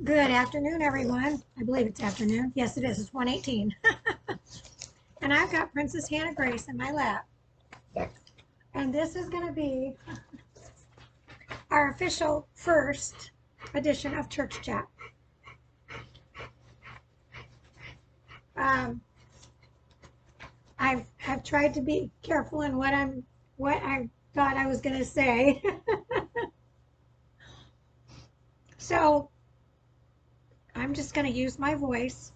Good afternoon, everyone. I believe it's afternoon. Yes, it is. It's 1:18. And I've got Princess Hannah Grace in my lap. And this is going to be our official first edition of Church Chat. I've tried to be careful in what I thought I was going to say. So I'm just going to use my voice,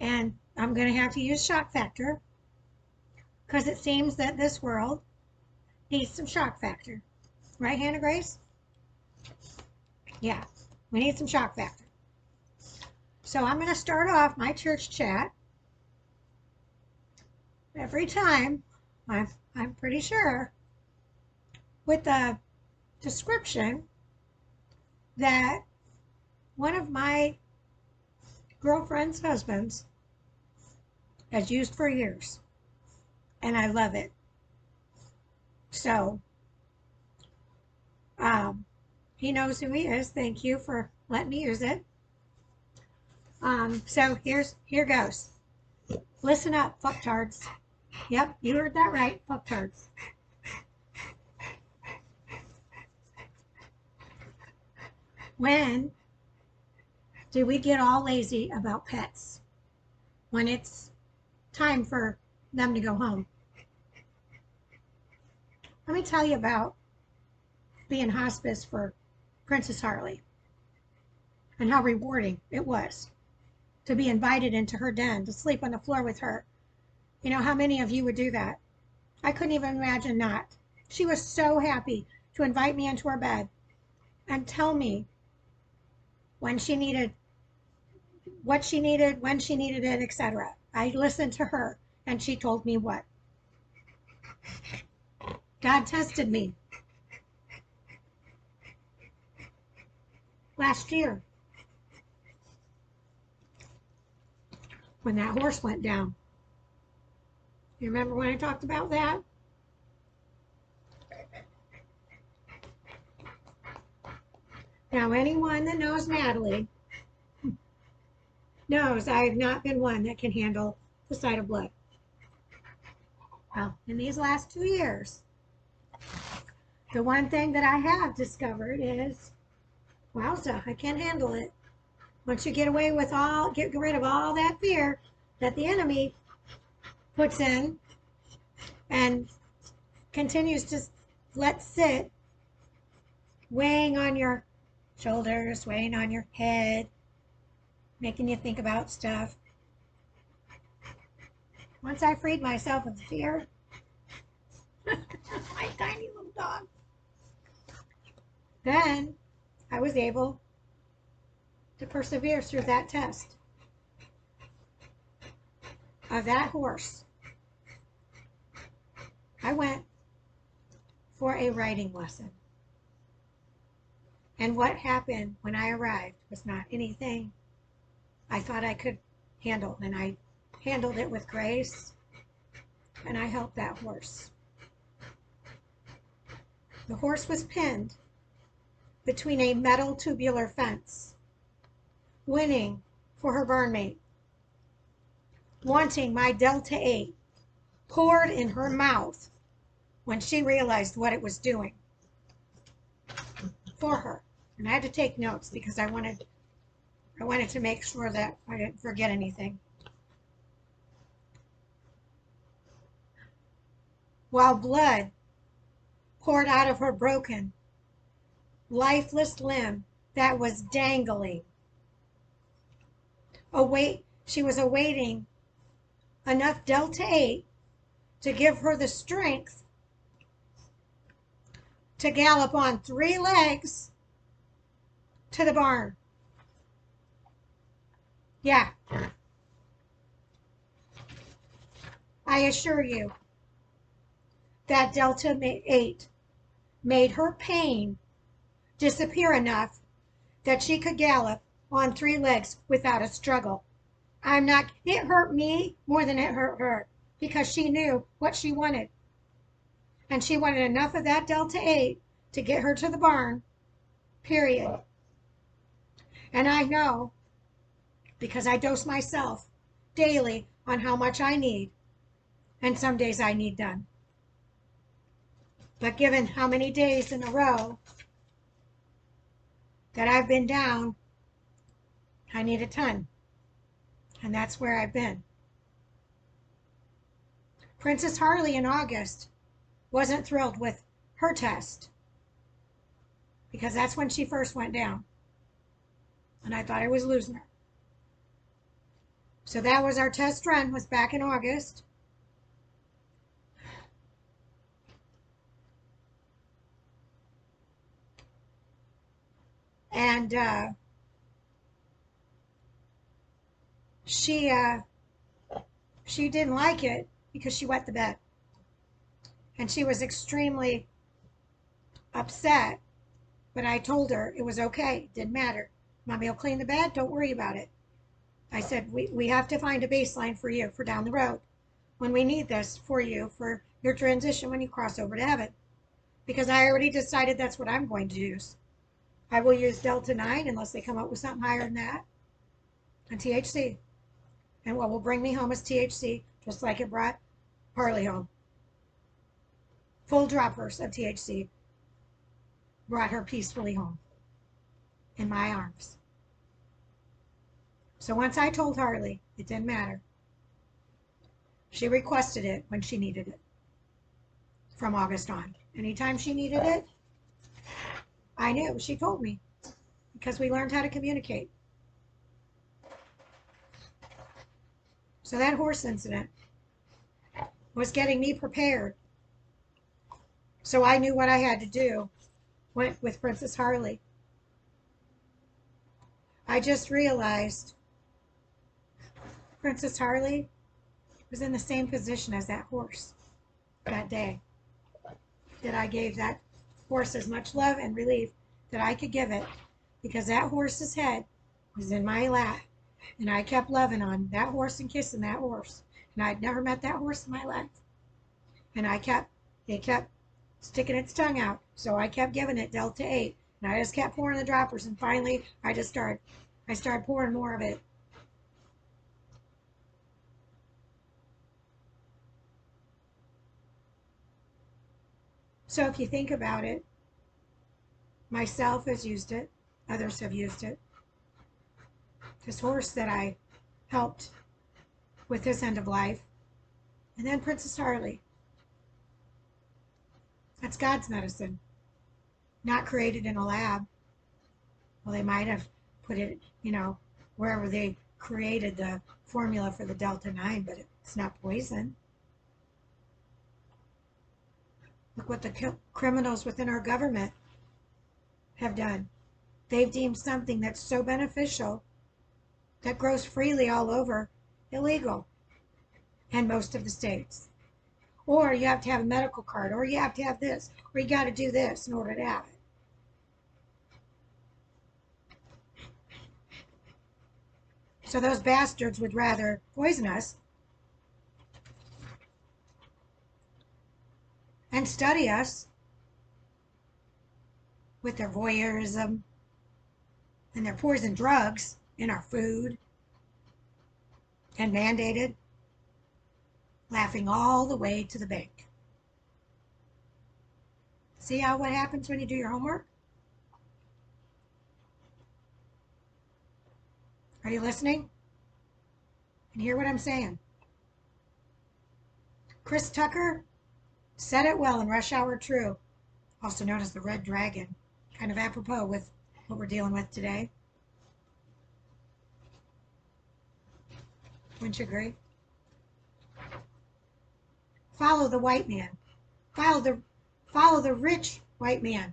and I'm going to have to use shock factor because it seems that this world needs some shock factor. Right, Hannah Grace? Yeah, we need some shock factor. So I'm going to start off my church chat every time, I'm pretty sure, with a description that one of my girlfriend's husbands has used for years, and I love it. So he knows who he is. Thank you for letting me use it. So here goes. Listen up, fucktards. Yep, you heard that right, fucktards. When do we get all lazy about pets? When it's time for them to go home. Let me tell you about being hospice for Princess Harley and how rewarding it was to be invited into her den to sleep on the floor with her. You know, how many of you would do that? I couldn't even imagine not. She was so happy to invite me into her bed and tell me when she needed, what she needed, when she needed it, etc. I listened to her, and she told me what. God tested me last year when that horse went down. You remember when I talked about that? Now, anyone that knows Natalie knows I have not been one that can handle the sight of blood. Well, in these last 2 years, the one thing that I have discovered is, wowza, I can't handle it. Once you get rid of all that fear that the enemy puts in and continues to let sit, weighing on your shoulders, weighing on your head, making you think about stuff. Once I freed myself of the fear, my tiny little dog, then I was able to persevere through that test of that horse. I went for a riding lesson. And what happened when I arrived was not anything I thought I could handle. And I handled it with grace, and I helped that horse. The horse was pinned between a metal tubular fence, winning for her barn mate, wanting my Delta 8 poured in her mouth when she realized what it was doing for her. And I had to take notes because I wanted to make sure that I didn't forget anything. While blood poured out of her broken, lifeless limb that was dangling, she was awaiting enough Delta 8 to give her the strength to gallop on 3 legs to the barn. Yeah. I assure you that Delta 8 made her pain disappear enough that she could gallop on 3 legs without a struggle. It hurt me more than it hurt her because she knew what she wanted. And she wanted enough of that Delta 8 to get her to the barn, period. And I know, because I dose myself daily on how much I need, and some days I need done. But given how many days in a row that I've been down, I need a ton. And that's where I've been. Princess Harley in August wasn't thrilled with her test because that's when she first went down. And I thought I was losing her. So that was our test run, was back in August. And she didn't like it because she wet the bed. And she was extremely upset, but I told her it was okay, it didn't matter. Mommy will clean the bed, don't worry about it. I said, we have to find a baseline for you for down the road when we need this for you for your transition when you cross over to heaven. Because I already decided that's what I'm going to use. I will use Delta 9 unless they come up with something higher than that, and THC. And what will bring me home is THC, just like it brought Harley home. Full droppers of THC brought her peacefully home in my arms. So once I told Harley, it didn't matter. She requested it when she needed it from August on. Anytime she needed it, I knew. She told me because we learned how to communicate. So that horse incident was getting me prepared. So I knew what I had to do with Princess Harley. I just realized Princess Harley was in the same position as that horse that day. That I gave that horse as much love and relief that I could give it because that horse's head was in my lap and I kept loving on that horse and kissing that horse. And I'd never met that horse in my life. And it kept sticking its tongue out. So I kept giving it Delta 8 and I just kept pouring the droppers and finally I started pouring more of it. So if you think about it, myself has used it, others have used it. This horse that I helped with his end of life, and then Princess Harley. That's God's medicine, not created in a lab. Well, they might have put it, wherever they created the formula for the Delta 9, but it's not poison. Look what the criminals within our government have done. They've deemed something that's so beneficial, that grows freely all over, illegal in most of the states. Or you have to have a medical card, or you have to have this, or you got to do this in order to have it. So those bastards would rather poison us and study us with their voyeurism and their poison drugs in our food and mandated, laughing all the way to the bank. See what happens when you do your homework? Are you listening? And hear what I'm saying? Chris Tucker said it well in Rush Hour True, also known as the Red Dragon, kind of apropos with what we're dealing with today. Wouldn't you agree? Follow the white man. Follow the rich white man.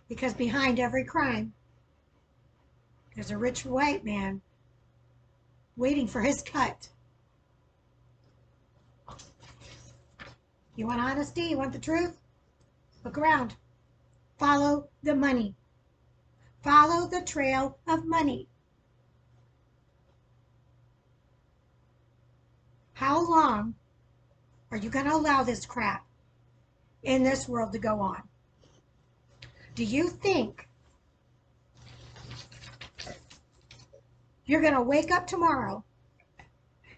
Because behind every crime, there's a rich white man waiting for his cut. You want honesty? You want the truth? Look around. Follow the money. Follow the trail of money. How long are you going to allow this crap in this world to go on? Do you think You're going to wake up tomorrow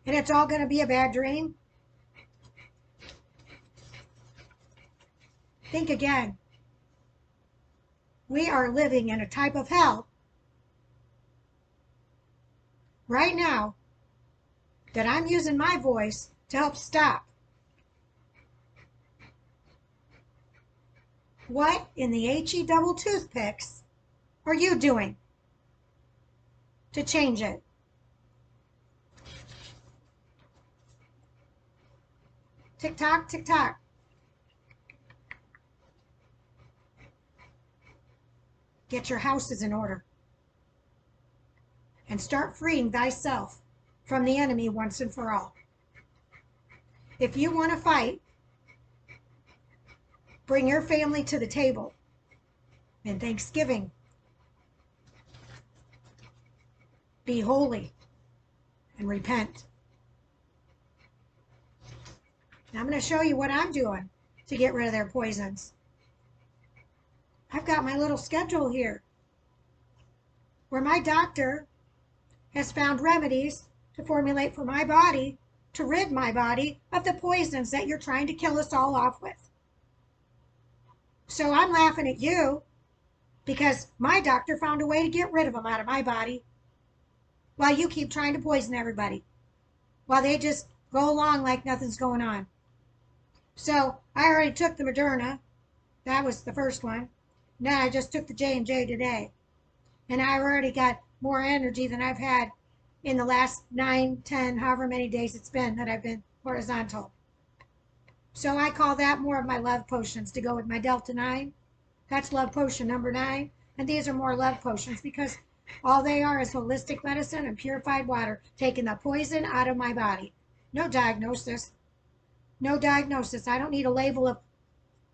and it's all going to be a bad dream? Think again. We are living in a type of hell right now that I'm using my voice to help stop. What in the HE double toothpicks are you doing to change it? Tick tock, tick tock. Get your houses in order and start freeing thyself from the enemy once and for all. If you want to fight, bring your family to the table in Thanksgiving. Be holy and repent. Now I'm going to show you what I'm doing to get rid of their poisons. I've got my little schedule here where my doctor has found remedies to formulate for my body to rid my body of the poisons that you're trying to kill us all off with. So I'm laughing at you because my doctor found a way to get rid of them out of my body while you keep trying to poison everybody, while they just go along like nothing's going on. So I already took the Moderna. That was the first one. Now I just took the J&J today. And I already got more energy than I've had in the last 9, 10, however many days it's been that I've been horizontal. So I call that more of my love potions to go with my Delta 9. That's love potion number 9. And these are more love potions because all they are is holistic medicine and purified water, taking the poison out of my body. No diagnosis. No diagnosis. I don't need a label of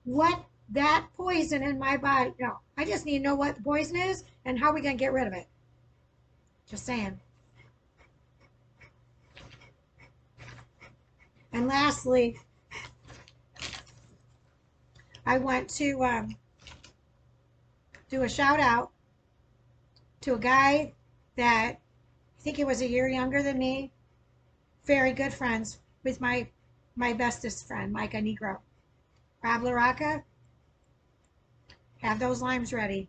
what that poison in my body. No, I just need to know what the poison is and how we're going to get rid of it. Just saying. And lastly, I want to do a shout out to a guy that I think he was a year younger than me. Very good friends with my bestest friend, Micah Negro. Rob LaRocca, have those limes ready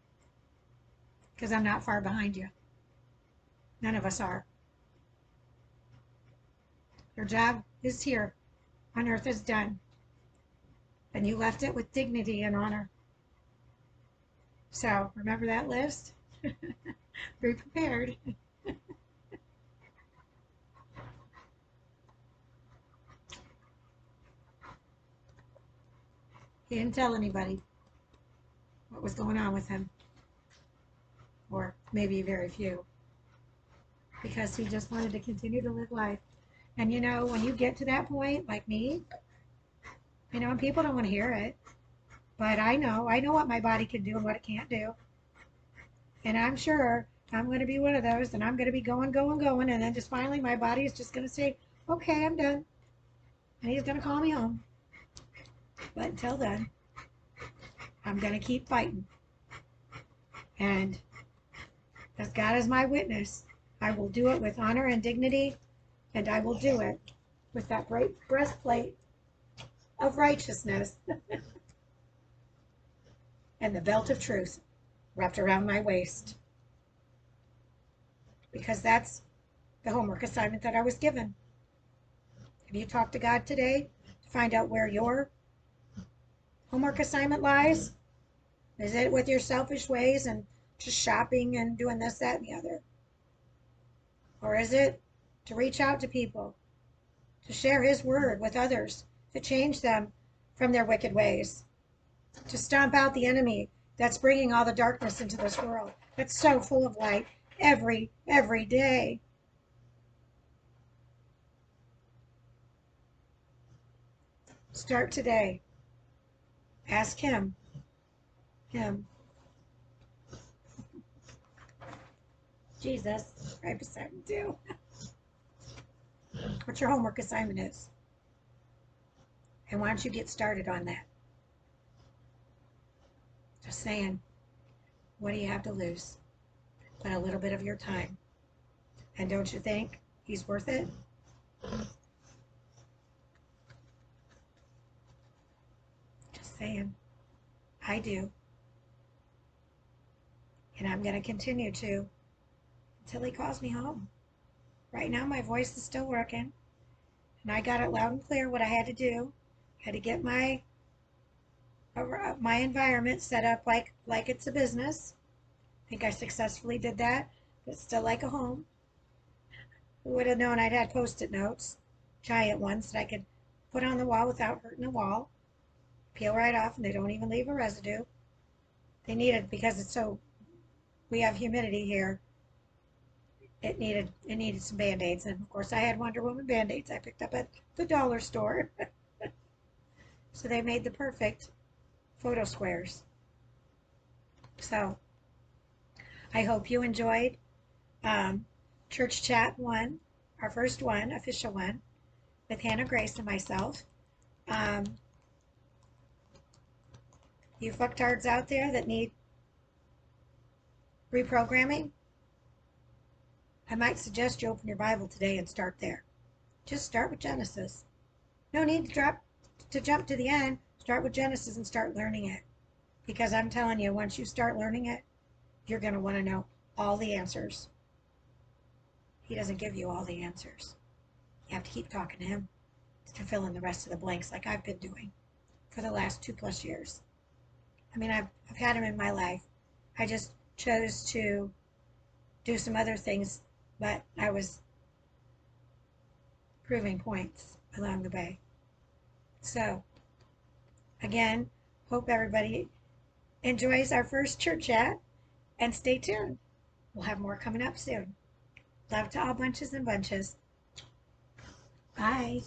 because I'm not far behind you. None of us are. Your job is here on earth is done. And you left it with dignity and honor. So remember that list? Be prepared. He didn't tell anybody what was going on with him. Or maybe very few. Because he just wanted to continue to live life. And you know, when you get to that point, like me, you know, and people don't want to hear it. But I know what my body can do and what it can't do. And I'm sure I'm going to be one of those, and I'm going to be going, and then just finally my body is just going to say, okay, I'm done. And he's going to call me home. But until then, I'm going to keep fighting. And as God is my witness, I will do it with honor and dignity, and I will do it with that great breastplate of righteousness and the belt of truth wrapped around my waist. Because that's the homework assignment that I was given. Have you talked to God today to find out where your homework assignment lies? Is it with your selfish ways and just shopping and doing this, that, and the other? Or is it to reach out to people, to share His word with others, to change them from their wicked ways, to stomp out the enemy that's bringing all the darkness into this world that's so full of light every day? Start today. Ask Him. Jesus, right beside me too. What your homework assignment is. And why don't you get started on that? Just saying, what do you have to lose? But a little bit of your time. And don't you think he's worth it? Just saying. I do. And I'm going to continue to until he calls me home. Right now, my voice is still working. And I got it loud and clear what I had to do. I had to get my environment set up like it's a business. I think I successfully did that. But it's still like a home. Who would have known I'd had Post-it notes, giant ones that I could put on the wall without hurting the wall. Peel right off and they don't even leave a residue. They needed, because we have humidity here, it needed some Band-Aids. And of course I had Wonder Woman Band-Aids I picked up at the dollar store. So they made the perfect photo squares. So I hope you enjoyed Church Chat 1, our first one, official one, with Hannah Grace and myself. You fucktards out there that need reprogramming, I might suggest you open your Bible today and start there. Just start with Genesis. No need to jump to the end. Start with Genesis and start learning it. Because I'm telling you, once you start learning it, you're going to want to know all the answers. He doesn't give you all the answers. You have to keep talking to him to fill in the rest of the blanks like I've been doing for the last 2+ years. I mean, I've had him in my life. I just chose to do some other things, but I was proving points along the way. So, again, hope everybody enjoys our first church chat, and stay tuned. We'll have more coming up soon. Love to all bunches and bunches. Bye.